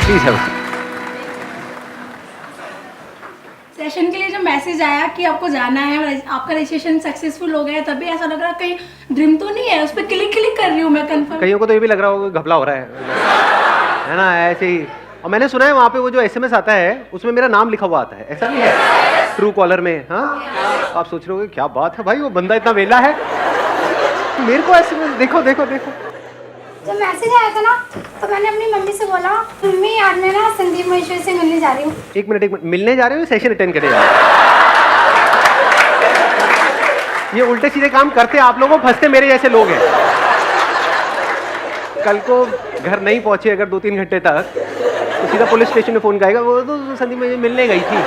Please have session के लिए जब मैसेज आया कि आपको जाना है और आपका रजिस्ट्रेशन सक्सेसफुल हो गया, तभी ऐसा लग रहा कहीं ड्रीम तो नहीं है, उस पर क्लिक क्लिक कर रही हूँ मैं कंफर्म। कईयों को तो ये भी लग रहा होगा घपला हो रहा है ना, ऐसे ही। और मैंने सुना है वहाँ पे वो जो एसएमएस आता है उसमें मेरा नाम लिखा हुआ आता है, ऐसा नहीं है ट्रू कॉलर में? हाँ, आप सोच रहे हो क्या बात है भाई, वो बंदा इतना वेला है। मेरे को एसएमएस देखो देखो देखो। जब मैसेज आया था ना तो मैंने अपनी मम्मी से बोला, मम्मी आज मैं ना संदीप महेश्वरी से मिलने जा रही हूँ। एक मिनट, मिलने जा रहे हो, सेशन अटेंड करने जा रहे हो? ये उल्टे सीधे काम करते आप लोगों, फंसते मेरे जैसे लोग हैं। कल को घर नहीं पहुंचे अगर 2-3 घंटे तक, तो सीधा पुलिस स्टेशन में फोन करेगा, वो तो संदीप मुझे मिलने गई थी।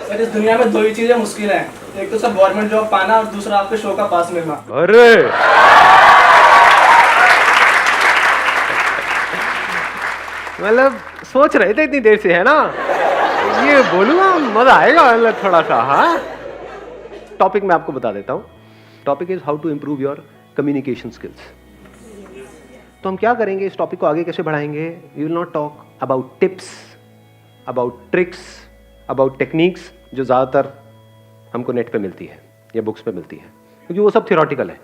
सर, इस दुनिया में 2 ही चीजें मुश्किल हैं, एक तो सब गवर्नमेंट जॉब पाना और दूसरा आपके शो का पास मिलना। अरे मतलब सोच रहे थे इतनी देर से, है ना? ये बोलूँगा मजा आएगा मतलब थोड़ा सा। हाँ, टॉपिक मैं आपको बता देता हूँ। Topic is how to improve your communication skills. तो हम क्या करेंगे, इस टॉपिक को आगे कैसे बढ़ाएंगे? We will not talk about tips, about tricks, about techniques जो ज़्यादातर हमको नेट पे मिलती है या बुक्स पे मिलती है, क्योंकि वो सब थियोरटिकल है।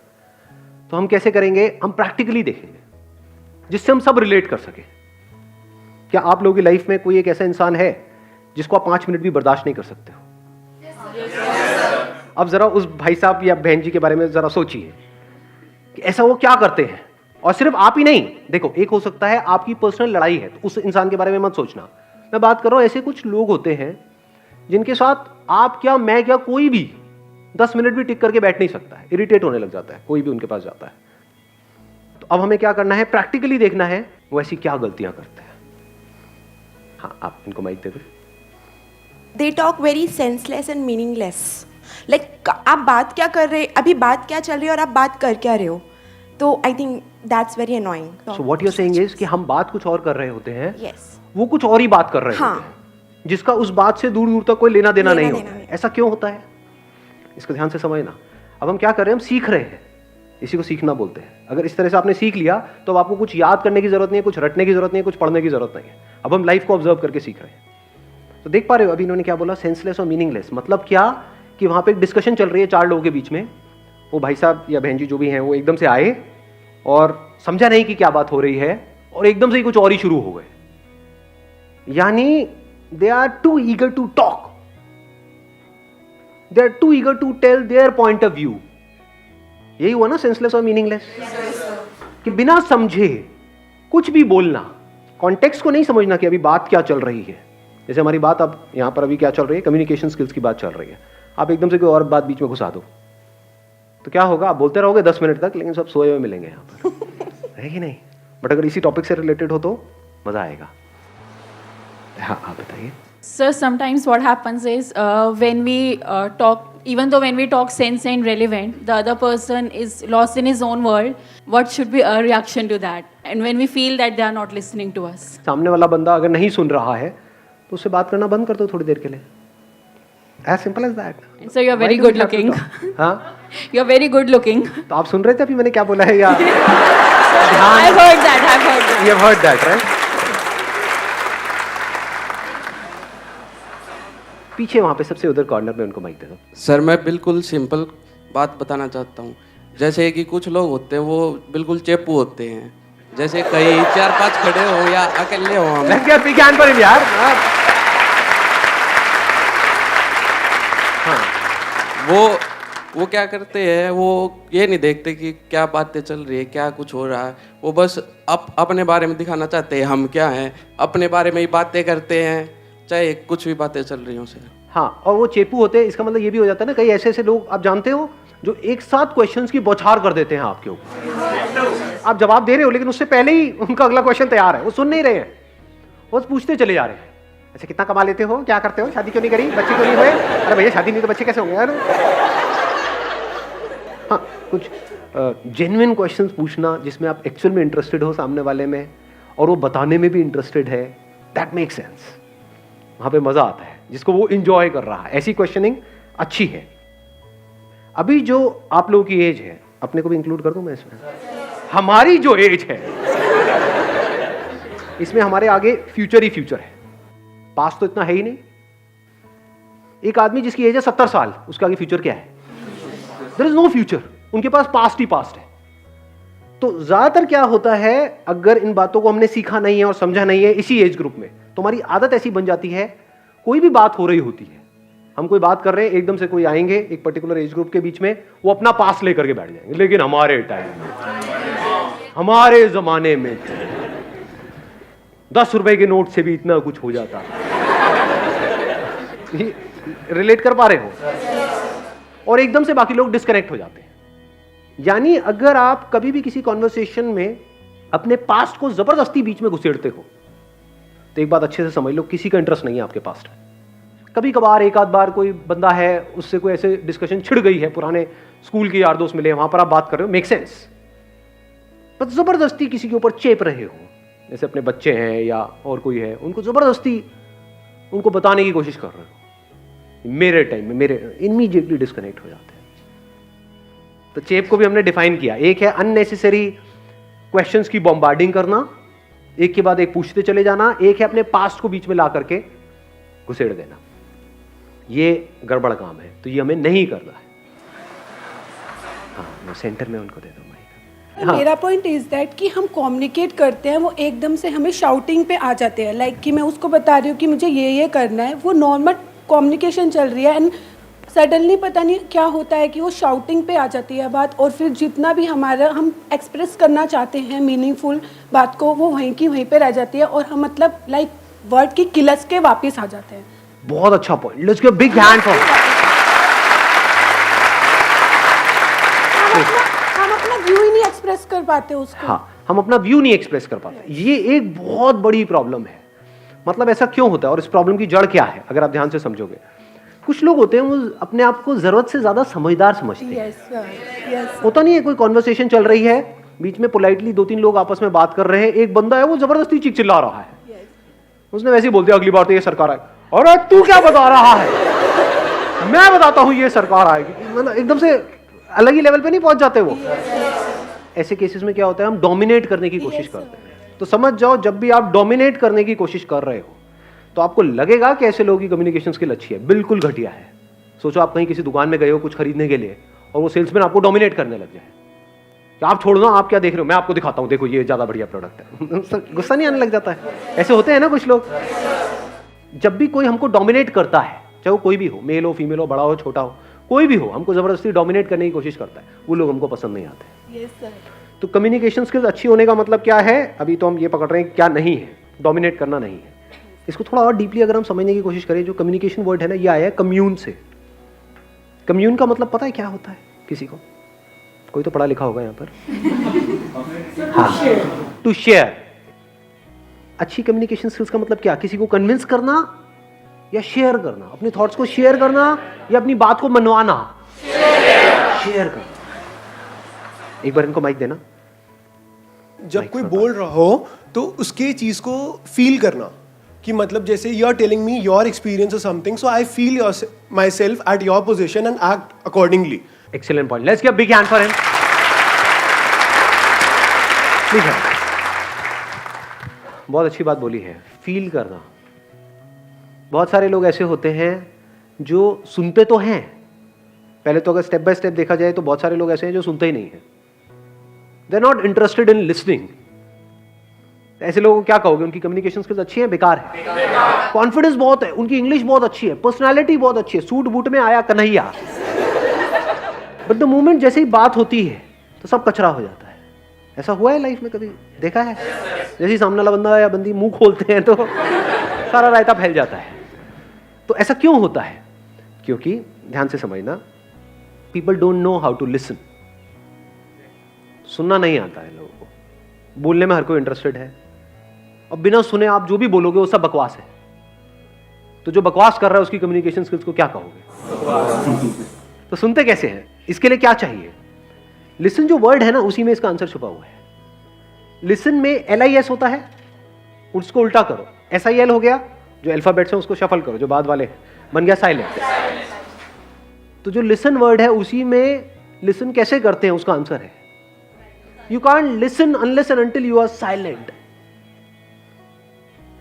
तो हम कैसे करेंगे, हम प्रैक्टिकली देखेंगे जिससे हम सब रिलेट कर सकें। क्या आप लोगों की लाइफ में कोई एक ऐसा इंसान है जिसको आप 5 मिनट भी बर्दाश्त नहीं कर सकते हो? अब जरा उस भाई साहब या बहन जी के बारे में जरा सोचिए कि ऐसा वो क्या करते हैं। और सिर्फ आप ही नहीं, देखो एक हो सकता है आपकी पर्सनल लड़ाई है, तो उस इंसान के बारे में मत सोचना। मैं बात कर रहा हूं ऐसे कुछ लोग होते हैं जिनके साथ आप क्या, मैं क्या, कोई भी 10 मिनट भी टिक करके बैठ नहीं सकता है, इरिटेट होने लग जाता है कोई भी उनके पास जाता है। तो अब हमें क्या करना है, प्रैक्टिकली देखना है वो ऐसी क्या गलतियां करते हैं। हाँ, आप इनको माइक दे दो। They talk very senseless and meaningless. Like आप बात क्या कर रहे, अभी बात क्या चल रही है और आप बात कर क्या रहे हो? तो I think that's very annoying. So what you're saying is कि हम बात कुछ और कर रहे होते हैं, Yes. वो कुछ और ही बात कर रहे होते हैं, जिसका उस बात से दूर दूर तक कोई लेना देना नहीं होता है। ऐसा क्यों होता है, इसको ध्यान से समझना। अब हम क्या कर रहे हैं, हम सीख रहे हैं, इसी को सीखना बोलते हैं। अगर इस तरह से आपने सीख लिया तो अब आपको कुछ याद करने की जरूरत नहीं है, कुछ रटने की जरूरत नहीं है, कुछ पढ़ने की जरूरत नहीं है। अब हम लाइफ को ऑब्जर्व करके सीख रहे हैं। तो देख पा रहे हो अभी इन्होंने क्या बोला, सेंसलेस और मीनिंगलेस। मतलब क्या कि वहां पे एक डिस्कशन चल रही है 4 लोगों के बीच में, वो भाई साहब या बहन जी जो भी हैं वो एकदम से आए और समझा नहीं कि क्या बात हो रही है और एकदम से ही कुछ और ही शुरू हो गए। यानी they are too eager to talk, they are too eager to tell their point of view. यही हुआ ना सेंसलेस और मीनिंगलेस, कि बिना समझे कुछ भी बोलना, कॉन्टेक्स्ट को नहीं समझना कि अभी बात क्या चल रही है। जैसे हमारी बात अब यहां पर अभी क्या चल रही है, कम्युनिकेशन स्किल्स की बात चल रही है। आप एकदम से कोई और बात बीच में घुसा दो तो क्या होगा, आप बोलते रहोगे 10 मिनट तक, लेकिन सब सोए हुए मिलेंगे यहां पर है कि नहीं? बट अगर इसी टॉपिक से रिलेटेड हो तो मजा आएगा। हाँ, आप बताइए। Sir, sometimes what happens is when we talk, even though when we talk sense and relevant, the other person is lost in his own world. What should be our reaction to that? And when we feel that they are not listening to us. सामने वाला बंदा अगर नहीं सुन रहा है तो उससे बात करना बंद कर दो थोड़ी देर के लिए। As simple as that. And so you're very good looking. हाँ, You're very good looking. तो आप सुन रहे थे अभी मैंने क्या बोला है या? I've heard that. I've heard that. You have heard that, right? पीछे वहां पे सबसे उधर कॉर्नर में उनको माइक दे दो। सर, मैं बिल्कुल सिंपल बात बताना चाहता हूँ। जैसे कि कुछ लोग होते हैं वो बिल्कुल चेपू होते हैं, जैसे कहीं 4-5 खड़े हो या अकेले हो, हम विज्ञान पर यार। हाँ, वो क्या करते हैं, वो ये नहीं देखते कि क्या बातें चल रही है, क्या कुछ हो रहा है। वो बस अपने बारे में दिखाना चाहते हैं, हम क्या हैं, अपने बारे में ही बातें करते हैं, चाहे कुछ भी बातें चल रही हो सर। हाँ, और वो चेपू होते हैं, इसका मतलब ये भी हो जाता है ना, कई ऐसे ऐसे लोग आप जानते हो जो एक साथ क्वेश्चंस की बौछार कर देते हैं आपके ऊपर। आप जवाब दे रहे हो लेकिन उससे पहले ही उनका अगला क्वेश्चन तैयार है, वो सुन नहीं रहे हैं, वो पूछते चले जा रहे हैं। ऐसे कितना कमा लेते हो, क्या करते हो, शादी क्यों नहीं करी, बच्चे क्यों नहीं हुए, अरे भैया शादी नहीं तो बच्चे कैसे होंगे यार। हाँ, कुछ जेन्युइन क्वेश्चंस पूछना जिसमें आप एक्चुअल में इंटरेस्टेड हो सामने वाले में और वो बताने में भी इंटरेस्टेड है, दैट मेक सेंस। वहां पे मजा आता है, जिसको वो इंजॉय कर रहा है। ऐसी क्वेश्चनिंग अच्छी है। अभी जो आप लोगों की एज है, अपने को भी इंक्लूड कर दूं मैं इसमें, हमारी जो एज है इसमें हमारे आगे फ्यूचर ही फ्यूचर है, पास्ट तो इतना है ही नहीं। एक आदमी जिसकी एज है 70 साल, उसके आगे फ्यूचर क्या है? देयर इज नो फ्यूचर, उनके पास पास्ट ही पास्ट है। तो ज्यादातर क्या होता है, अगर इन बातों को हमने सीखा नहीं है और समझा नहीं है इसी एज ग्रुप में, तो हमारी आदत ऐसी बन जाती है, कोई भी बात हो रही होती है, हम कोई बात कर रहे हैं, एकदम से कोई आएंगे एक पर्टिकुलर एज ग्रुप के बीच में, वो अपना पास लेकर के बैठ जाएंगे, लेकिन हमारे टाइम में, हमारे जमाने में 10 रुपए के नोट से भी इतना कुछ हो जाता। रिलेट कर पा रहे हो? और एकदम से बाकी लोग डिस्कनेक्ट हो जाते हैं। यानी अगर आप कभी भी किसी कॉन्वर्सेशन में अपने पास्ट को जबरदस्ती बीच में घुसेड़ते हो, तो एक बात अच्छे से समझ लो, किसी का इंटरेस्ट नहीं है आपके पास्ट में। कभी कभार एक आध बार कोई बंदा है, उससे कोई ऐसे डिस्कशन छिड़ गई है, पुराने स्कूल के यार दोस्त मिले, वहां पर आप बात कर रहे हो, मेक सेंस। पर जबरदस्ती किसी के ऊपर चेप रहे हो, जैसे अपने बच्चे हैं या और कोई है, उनको जबरदस्ती उनको बताने की कोशिश कर रहे हो, मेरे टाइम में, मेरे, इमीडिएटली डिस्कनेक्ट हो जाते हैं। तो चेप को भी हमने डिफाइन किया, एक है अननेसेसरी क्वेश्चंस की बॉम्बार्डिंग करना, एक के बाद एक पूछते चले जाना, एक है अपने पास्ट को बीच में ला करके घुसेड़ देना। ये गड़बड़ काम है, तो ये हमें नहीं करना है। हाँ, मैं सेंटर में उनको दे दूँ माइक। हाँ। मेरा पॉइंट इज दैट कि हम कम्युनिकेट करते हैं, वो एकदम से हमें शाउटिंग पे आ जाते हैं, लाइक कि मैं उसको बता रही हूँ कि मुझे ये करना है, वो नॉर्मल कम्युनिकेशन चल रही है, एंड सडनली पता नहीं क्या होता है कि वो शाउटिंग पे आ जाती है बात, और फिर जितना भी हमारा हम एक्सप्रेस करना चाहते हैं मीनिंगफुल बात को, वो वहीं की वहीं पे रह जाती है, और हम मतलब लाइक वर्ड की किलस के वापस आ जाते हैं। बहुत अच्छा point, let's give big hand for. हम अपना व्यू ही नहीं एक्सप्रेस कर पाते उसको। हाँ, हम अपना व्यू नहीं एक्सप्रेस कर पाते, ये एक बहुत बड़ी प्रॉब्लम है। मतलब ऐसा क्यों होता है और इस प्रॉब्लम की जड़ क्या है, अगर आप ध्यान से समझोगे। कुछ लोग होते हैं वो अपने आप को जरूरत से ज्यादा समझदार समझते हैं। यस होता नहीं है, कोई कॉन्वर्सेशन चल रही है, बीच में पोलाइटली 2-3 लोग आपस में बात कर रहे हैं, एक बंदा है वो जबरदस्ती चीख चिल्ला रहा है, उसने वैसे ही बोल दिया अगली बार तो ये सरकार आए, और तू क्या बता रहा है, मैं बताता हूं ये सरकार आएगी। मतलब एकदम से अलग ही लेवल पे नहीं पहुंच जाते वो। ऐसे केसेस में क्या होता है, हम डोमिनेट करने की कोशिश करते हैं। तो समझ जाओ, जब भी आप डोमिनेट करने की कोशिश कर रहे हो तो आपको लगेगा कि ऐसे लोगों की कम्युनिकेशन स्किल अच्छी है, बिल्कुल घटिया है। सोचो आप कहीं किसी दुकान में गए हो कुछ खरीदने के लिए, और वो सेल्समैन आपको डोमिनेट करने लग जाए कि आप छोड़ दो, आप क्या देख रहे हो, मैं आपको दिखाता हूं, देखो ये ज्यादा बढ़िया प्रोडक्ट है। गुस्सा नहीं आने लग जाता है? ऐसे होते हैं ना कुछ लोग। जब भी कोई हमको डोमिनेट करता है, चाहे वो कोई भी हो, मेल हो, फीमेल हो, बड़ा हो, छोटा हो, कोई भी हो, हमको जबरदस्ती डोमिनेट करने की कोशिश करता है, वो लोग हमको पसंद नहीं आते। Yes sir. तो कम्युनिकेशन स्किल्स अच्छी होने का मतलब क्या है, अभी तो हम ये पकड़ रहे हैं क्या नहीं है, डोमिनेट करना नहीं है। इसको थोड़ा और डीपली अगर हम समझने की कोशिश करें, जो कम्युनिकेशन वर्ड है ना, ये आया है कम्यून से। कम्यून का मतलब पता है क्या होता है किसी को? कोई तो पढ़ा लिखा होगा यहाँ पर। हाँ, टू शेयर। अच्छी कम्युनिकेशन स्किल्स का मतलब क्या? किसी को कन्विंस करना या शेयर करना, अपने थॉट्स को शेयर करना या अपनी बात को मनवाना। शेयर करना। एक बार इनको माइक देना। जब कोई बोल रहा हो तो उसके चीज को फील करना, कि मतलब जैसे you are telling me your experience और something, so I feel myself at your position and act accordingly. Excellent point, let's give big hand for him. ठीक है, बहुत अच्छी बात बोली है, फील करना। बहुत सारे लोग ऐसे होते हैं जो सुनते तो हैं, पहले तो अगर स्टेप बाय स्टेप देखा जाए तो बहुत सारे लोग ऐसे हैं जो सुनते ही नहीं है, they are not interested in listening. ऐसे लोगों को क्या कहोगे? उनकी कम्युनिकेशन स्किल्स अच्छी है, बेकार है? कॉन्फिडेंस बहुत है, उनकी इंग्लिश बहुत अच्छी है, पर्सनालिटी बहुत अच्छी है, सूट बूट में आया कन्हैया, बट द मोमेंट जैसे ही बात होती है तो सब कचरा हो जाता है। ऐसा हुआ है लाइफ में कभी? देखा है? जैसे ही सामने वाला बंदा या बंदी मुंह खोलते हैं तो सारा रायता फैल जाता है। तो ऐसा क्यों होता है? क्योंकि ध्यान से समझना, people don't know how to listen. सुनना नहीं आता है लोगों को, बोलने में हर कोई इंटरेस्टेड है, और बिना सुने आप जो भी बोलोगे वो सब बकवास है। तो जो बकवास कर रहा है उसकी कम्युनिकेशन स्किल्स को क्या कहोगे? तो सुनते कैसे हैं? इसके लिए क्या चाहिए? लिसन जो वर्ड है ना, उसी में इसका आंसर छुपा हुआ है। लिसन में LIS होता है, उसको उल्टा करो, SIL हो गया, जो अल्फाबेट्स हैं उसको शफल करो, जो बाद वाले हैं, बन गया साइलेंट। तो जो लिसन वर्ड है उसी में लिसन कैसे करते हैं उसका आंसर है, you can't listen unless and until you are silent.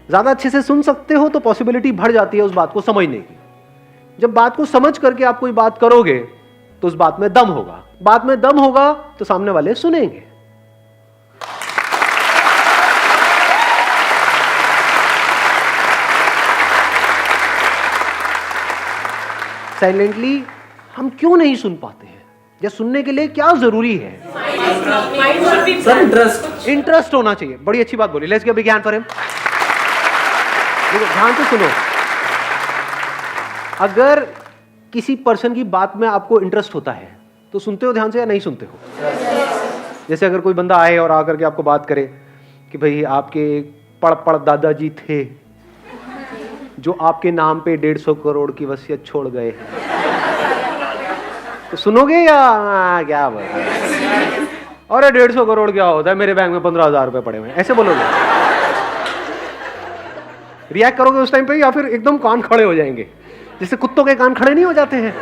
ज़्यादा अच्छे से सुन सकते हो तो पॉसिबिलिटी बढ़ जाती है उस बात को समझने की। जब बात को समझ करके आप कोई बात करोगे तो उस बात में दम होगा, बात में दम होगा तो सामने वाले सुनेंगे। साइलेंटली हम क्यों नहीं सुन पाते हैं, या सुनने के लिए क्या जरूरी है? Sir interest. इंटरेस्ट होना चाहिए। बड़ी अच्छी बात बोली। Let's give big hand for him. देखो ध्यान से सुनो, अगर किसी पर्सन की बात में आपको इंटरेस्ट होता है तो सुनते हो ध्यान से या नहीं सुनते हो? जैसे अगर कोई बंदा आए और आकर के आपको बात करे कि भाई आपके पड़ दादाजी थे जो आपके नाम पे 150 करोड़ की वसीयत छोड़ गए, तो सुनोगे या क्या बात है? अरे 150 करोड़ क्या होता है, मेरे बैंक में 15,000 रुपए पड़े हुए हैं, ऐसे बोलोगे? रिएक्ट करोगे उस टाइम पे या फिर एकदम कान खड़े हो जाएंगे, जैसे कुत्तों के कान खड़े नहीं हो जाते हैं?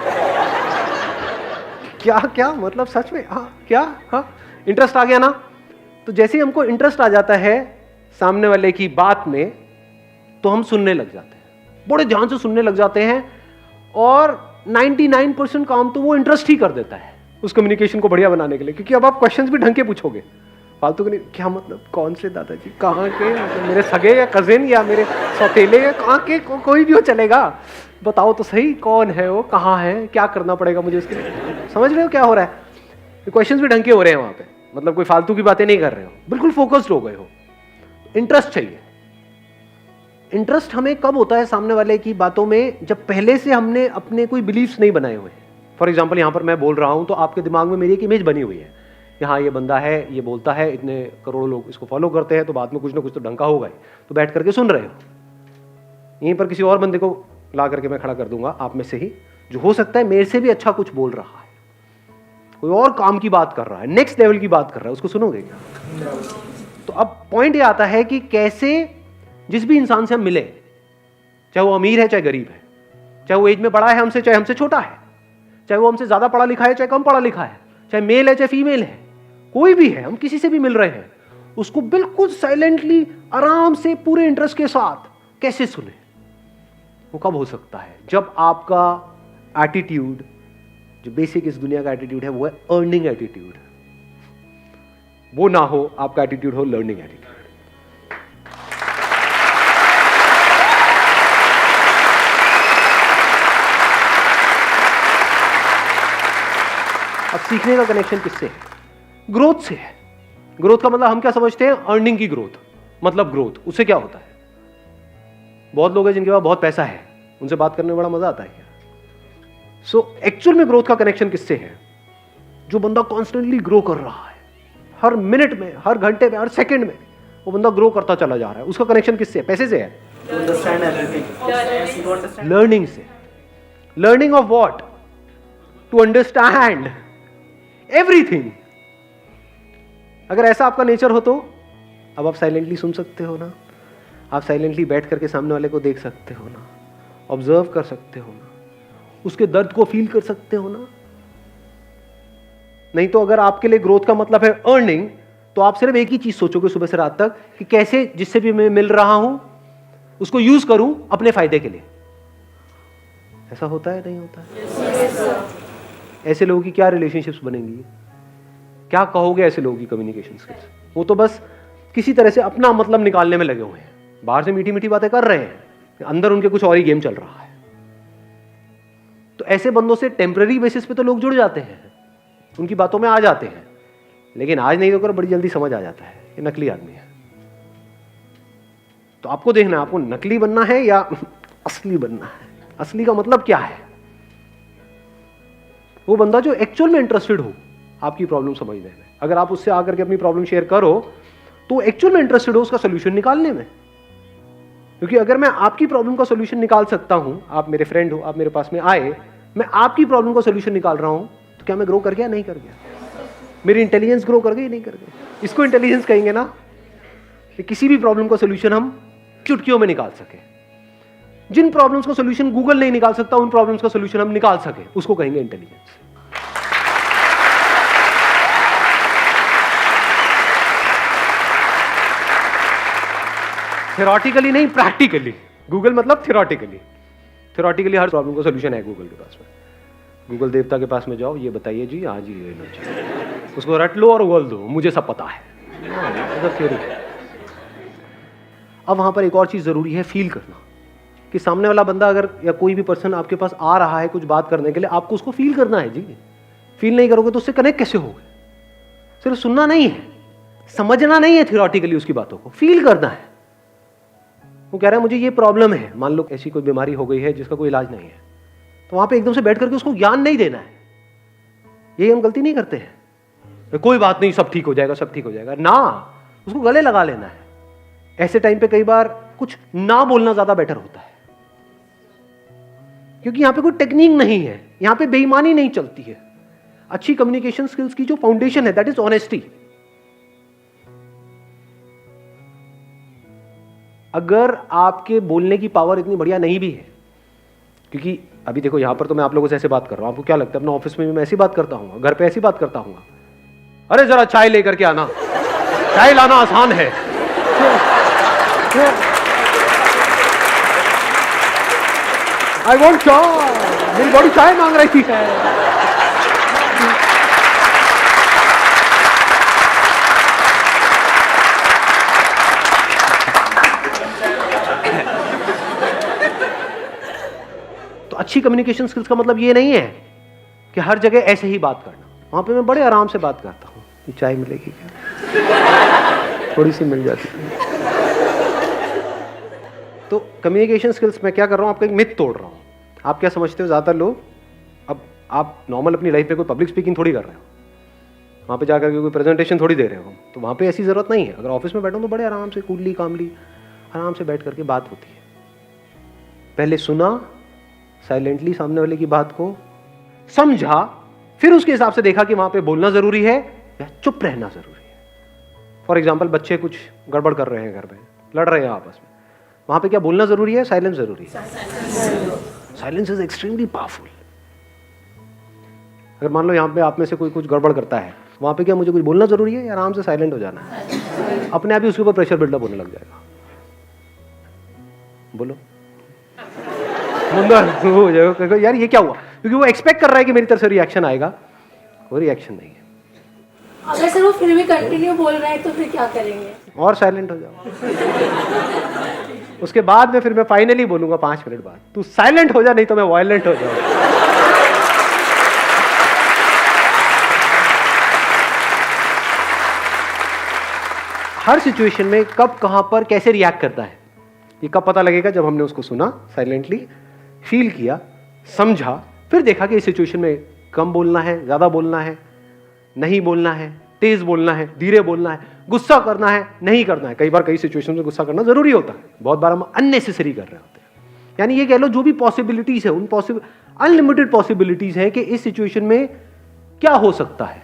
क्या क्या मतलब सच में? हाँ क्या? हाँ इंटरेस्ट आ गया ना? तो जैसे ही हमको इंटरेस्ट आ जाता है सामने वाले की बात में तो हम सुनने लग जाते हैं, बड़े ध्यान से सुनने लग जाते हैं, और 99% काम तो वो इंटरेस्ट ही कर देता है उस कम्युनिकेशन को बढ़िया बनाने के लिए, क्योंकि अब आप क्वेश्चंस भी ढंग के पूछोगे, फालतू के नहीं। क्या मतलब? कौन से दादाजी? कहाँ के? मतलब मेरे सगे या कजिन या मेरे सौतेले या कहाँ के? कोई भी हो चलेगा, बताओ तो सही कौन है वो, कहाँ है, क्या करना पड़ेगा मुझे उसके लिए? समझ रहे हो क्या हो रहा है? क्वेश्चंस भी ढंग के हो रहे हैं वहाँ पे, मतलब कोई फालतू की बातें नहीं कर रहे हो, बिल्कुल फोकस्ड हो गए हो। इंटरेस्ट चाहिए। इंटरेस्ट हमें कब होता है सामने वाले की बातों में? जब पहले से हमने अपने कोई बिलीफ्स नहीं बनाए हुए। फॉर एग्जाम्पल यहाँ पर मैं बोल रहा हूँ तो आपके दिमाग में मेरी एक इमेज बनी हुई है, यहाँ ये बंदा है, ये बोलता है, इतने करोड़ों लोग इसको फॉलो करते हैं, तो बाद में कुछ ना कुछ तो ढंका होगा ही, तो बैठ करके सुन रहे हो। यहीं पर किसी और बंदे को ला करके मैं खड़ा कर दूंगा आप में से ही, जो हो सकता है मेरे से भी अच्छा कुछ बोल रहा है, कोई और काम की बात कर रहा है, नेक्स्ट लेवल की बात कर रहा है, उसको सुनोगे क्या? तो अब पॉइंट ये आता है कि कैसे जिस भी इंसान से हम मिले, चाहे वो अमीर है चाहे गरीब है, चाहे वो एज में बड़ा है हमसे चाहे हमसे छोटा है, चाहे वो हमसे ज्यादा पढ़ा लिखा है चाहे कम पढ़ा लिखा है, चाहे मेल है चाहे फीमेल है, कोई भी है, हम किसी से भी मिल रहे हैं, उसको बिल्कुल साइलेंटली आराम से पूरे इंटरेस्ट के साथ कैसे सुने? वो कब हो सकता है? जब आपका एटीट्यूड, जो बेसिक इस दुनिया का एटीट्यूड है, वो है अर्निंग एटीट्यूड, वो ना हो, आपका एटीट्यूड हो लर्निंग एटीट्यूड। अब सीखने का कनेक्शन किससे है? ग्रोथ से है। ग्रोथ का मतलब हम क्या समझते हैं? अर्निंग की ग्रोथ, मतलब ग्रोथ। उससे क्या होता है? बहुत लोग हैं जिनके पास बहुत पैसा है, उनसे बात करने में बड़ा मजा आता है क्या? सो एक्चुअल में ग्रोथ का कनेक्शन किससे है? जो बंदा कॉन्स्टेंटली ग्रो कर रहा है, हर मिनट में, हर घंटे में, हर सेकंड में वो बंदा ग्रो करता चला जा रहा है, उसका कनेक्शन किससे है? पैसे से है? लर्निंग से। Learning of what? To understand everything. अगर ऐसा आपका नेचर हो तो अब आप साइलेंटली सुन सकते हो ना, आप साइलेंटली बैठ करके सामने वाले को देख सकते हो ना, ऑब्जर्व कर सकते हो ना, उसके दर्द को फील कर सकते हो ना। नहीं तो अगर आपके लिए ग्रोथ का मतलब है अर्निंग, तो आप सिर्फ एक ही चीज सोचोगे सुबह से रात तक कि कैसे जिससे भी मैं मिल रहा हूं उसको यूज करूं अपने फायदे के लिए। ऐसा होता है? नहीं होता है? ऐसे लोगों की क्या रिलेशनशिप्स बनेंगी? क्या कहोगे ऐसे लोगों की कम्युनिकेशन स्किल्स? वो तो बस किसी तरह से अपना मतलब निकालने में लगे हुए हैं, बाहर से मीठी मीठी बातें कर रहे हैं, अंदर उनके कुछ और ही गेम चल रहा है। तो ऐसे बंदों से टेम्पररी बेसिस पे तो लोग जुड़ जाते हैं, उनकी बातों में आ जाते हैं, लेकिन आज नहीं होकर बड़ी जल्दी समझ आ जाता है ये नकली आदमी है। तो आपको देखना है, आपको नकली बनना है या असली बनना है। असली का मतलब क्या है? वो बंदा जो एक्चुअल में इंटरेस्टेड हो आपकी प्रॉब्लम समझने में। अगर आप उससे आकर के अपनी प्रॉब्लम शेयर करो तो एक्चुअल में इंटरेस्टेड हो उसका सोल्यूशन निकालने में। क्योंकि अगर मैं आपकी प्रॉब्लम का सोल्यूशन निकाल सकता हूं, आप मेरे फ्रेंड हो, आप मेरे पास में आए, मैं आपकी प्रॉब्लम का सोल्यूशन निकाल रहा हूं, तो क्या मैं ग्रो कर गया? नहीं कर गया। मेरी इंटेलिजेंस ग्रो कर गई? नहीं कर गई। इसको इंटेलिजेंस कहेंगे ना, कि किसी भी प्रॉब्लम का सोल्यूशन हम चुटकियों में निकाल सके। जिन प्रॉब्लम्स का सोल्यूशन गूगल नहीं निकाल सकता, उन प्रॉब्लम्स का सोल्यूशन हम निकाल सके, उसको कहेंगे इंटेलिजेंस। थ्योरेटिकली नहीं, प्रैक्टिकली। गूगल मतलब थ्योरेटिकली। थ्योरेटिकली हर प्रॉब्लम का सोल्यूशन है गूगल के पास में। गूगल देवता के पास में जाओ, ये बताइए जी, हाँ जी, ये लो जी, उसको रट लो और उगल दो, मुझे सब पता है। थ्योरी। अब वहां पर एक और चीज जरूरी है, फील करना, कि सामने वाला बंदा अगर या कोई भी पर्सन आपके पास आ रहा है कुछ बात करने के लिए, आपको उसको फील करना है जी। फील नहीं करोगे तो उससे कनेक्ट कैसे होगे? सिर्फ सुनना नहीं है, समझना नहीं है थ्योरेटिकली उसकी बातों को, फील करना है। वो कह रहा है मुझे ये प्रॉब्लम है, मान लो ऐसी कोई बीमारी हो गई है जिसका कोई इलाज नहीं है, तो वहां पे एकदम से बैठ करके उसको ज्ञान नहीं देना है। यही हम गलती नहीं करते हैं, कोई बात नहीं, सब ठीक हो जाएगा, सब ठीक हो जाएगा ना, उसको गले लगा लेना है। ऐसे टाइम पे कई बार कुछ ना बोलना ज्यादा बेटर होता है, क्योंकि यहां पे कोई टेक्निक नहीं है, यहां पे बेईमानी नहीं चलती है। अच्छी कम्युनिकेशन स्किल्स की जो फाउंडेशन है दैट इज ऑनेस्टी। अगर आपके बोलने की पावर इतनी बढ़िया नहीं भी है, क्योंकि अभी देखो यहां पर तो मैं आप लोगों से ऐसे बात कर रहा हूं, आपको क्या लगता है अपना ऑफिस में भी मैं ऐसी बात करता हूं, घर पे ऐसी बात करता हूं, अरे जरा चाय लेकर के आना, चाय लाना आसान है। आई वॉन्ट चाय, मेरी बॉडी चाय मांग रही है। तो अच्छी कम्युनिकेशन स्किल्स का मतलब ये नहीं है कि हर जगह ऐसे ही बात करना। वहां पे मैं बड़े आराम से बात करता हूँ, चाय मिलेगी क्या, थोड़ी सी मिल जाती है। तो कम्युनिकेशन स्किल्स मैं क्या कर रहा हूँ, आपका एक मिथ तोड़ रहा हूँ। आप क्या समझते हो, ज़्यादातर लोग, अब आप नॉर्मल अपनी लाइफ में कोई पब्लिक स्पीकिंग थोड़ी कर रहे हो, वहाँ पे जाकर के कोई प्रेजेंटेशन थोड़ी दे रहे हो, तो वहाँ पे ऐसी ज़रूरत नहीं है। अगर ऑफिस में बैठो तो बड़े आराम से कूलली कामली आराम से बैठ करके बात होती है। पहले सुना साइलेंटली सामने वाले की बात को, समझा, फिर उसके हिसाब से देखा कि वहाँ पे बोलना ज़रूरी है या चुप रहना ज़रूरी है। फॉर एग्जाम्पल बच्चे कुछ गड़बड़ कर रहे हैं घर में, लड़ रहे हैं आपस में, वहाँ पे क्या बोलना ज़रूरी है, साइलेंस ज़रूरी है? Silence is extremely powerful. अगर मान लो यहाँ पे आप में से कोई कुछ गड़बड़ करता है, वहाँ पे क्या मुझे कुछ बोलना ज़रूरी है या आराम से साइलेंट हो जाना है? अपने आप ही उसके ऊपर प्रेशर बिल्डअप होने लग जाएगा। बोलो हो जाएगा यार, ये क्या हुआ, क्योंकि वो एक्सपेक्ट कर रहा है कि मेरी तरफ से रिएक्शन आएगा, कोई रिएक्शन नहीं है। अगर सर वो फिर भी कंटिन्यू बोल रहा है तो फिर क्या करेंगे? और साइलेंट हो जाओ। उसके बाद में फिर मैं फाइनली बोलूंगा 5 मिनट बाद, तू साइलेंट हो जा, नहीं तो मैं वायलेंट हो जाऊंगा। हर सिचुएशन में कब, कहां पर, कैसे रिएक्ट करता है, ये कब पता लगेगा? जब हमने उसको सुना, साइलेंटली फील किया, समझा, फिर देखा कि इस सिचुएशन में कम बोलना है, ज्यादा बोलना है, नहीं बोलना है, तेज बोलना है, धीरे बोलना है, गुस्सा करना है, नहीं करना है। कई बार कई सिचुएशन में गुस्सा करना जरूरी होता है, बहुत बार हम अननेसेसरी कर रहे होते हैं। यानी ये कह लो जो भी पॉसिबिलिटीज है, उन अनलिमिटेड पॉसिबिलिटीज है कि इस सिचुएशन में क्या हो सकता है,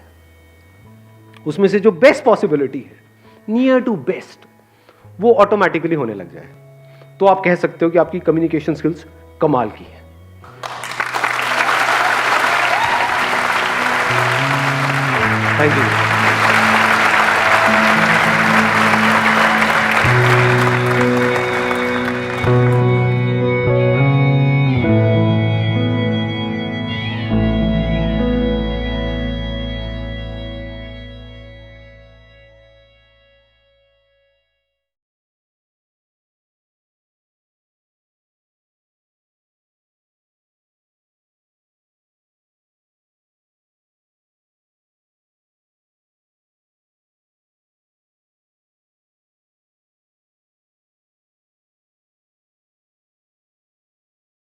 उसमें से जो बेस्ट पॉसिबिलिटी है, नियर टू बेस्ट, वो ऑटोमेटिकली होने लग जाए, तो आप कह सकते हो कि आपकी कम्युनिकेशन स्किल्स कमाल की है। Thank you.